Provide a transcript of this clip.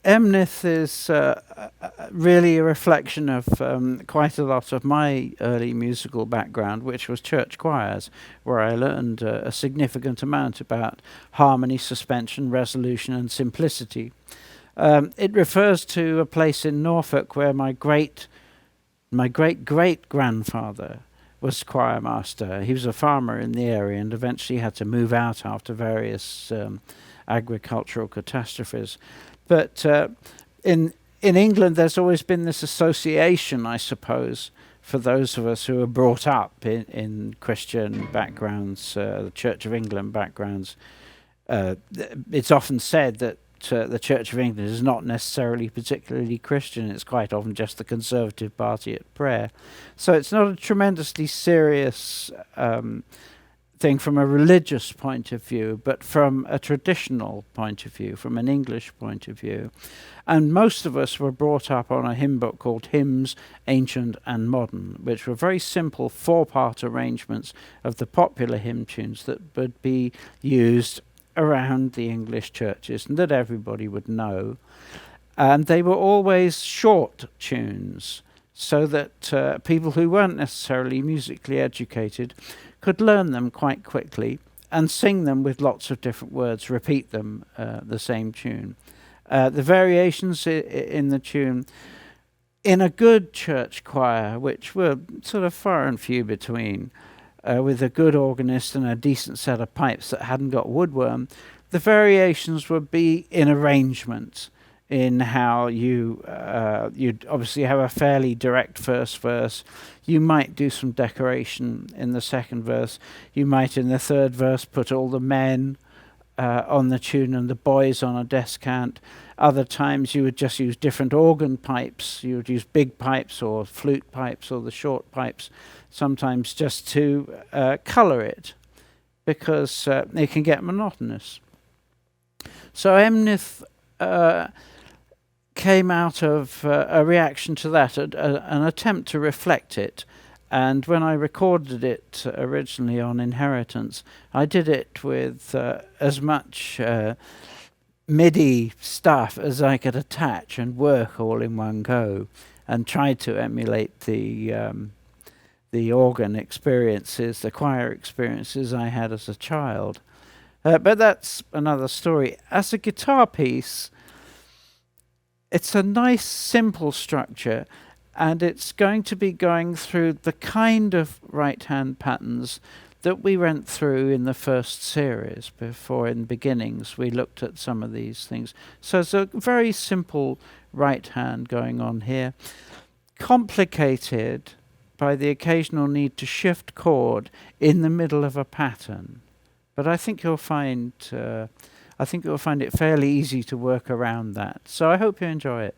Emneth is really a reflection of quite a lot of my early musical background, which was church choirs, where I learned a significant amount about harmony, suspension, resolution, and simplicity. It refers to a place in Norfolk where my great great grandfather was choir master. He was a farmer in the area and eventually had to move out after various agricultural catastrophes. But in England, there's always been this association, I suppose, for those of us who are brought up in Christian backgrounds, the Church of England backgrounds. It's often said that the Church of England is not necessarily particularly Christian. It's quite often just the Conservative Party at prayer. So it's not a tremendously serious thing from a religious point of view, but from a traditional point of view, from an English point of view. And most of us were brought up on a hymn book called Hymns, Ancient and Modern, which were very simple four-part arrangements of the popular hymn tunes that would be used around the English churches and that everybody would know. And they were always short tunes, so that people who weren't necessarily musically educated could learn them quite quickly and sing them with lots of different words, repeat them, the same tune. The variations in the tune, in a good church choir, which were sort of far and few between, with a good organist and a decent set of pipes that hadn't got woodworm, the variations would be in arrangement, in how you'd obviously have a fairly direct first verse. You might do some decoration in the second verse. You might, in the third verse, put all the men on the tune and the boys on a descant. Other times you would just use different organ pipes. You would use big pipes or flute pipes or the short pipes, sometimes just to colour it, because it can get monotonous. So Emneth came out of a reaction to that, an attempt to reflect it. And when I recorded it originally on Inheritance, I did it with as much MIDI stuff as I could attach and work all in one go, and tried to emulate the organ experiences, the choir experiences I had as a child. But that's another story. As a guitar piece, it's a nice, simple structure, and it's going to be going through the kind of right-hand patterns that we went through in the first series. Before, in beginnings, we looked at some of these things. So it's a very simple right hand going on here, complicated by the occasional need to shift chord in the middle of a pattern. But I think you'll find it fairly easy to work around that. So I hope you enjoy it.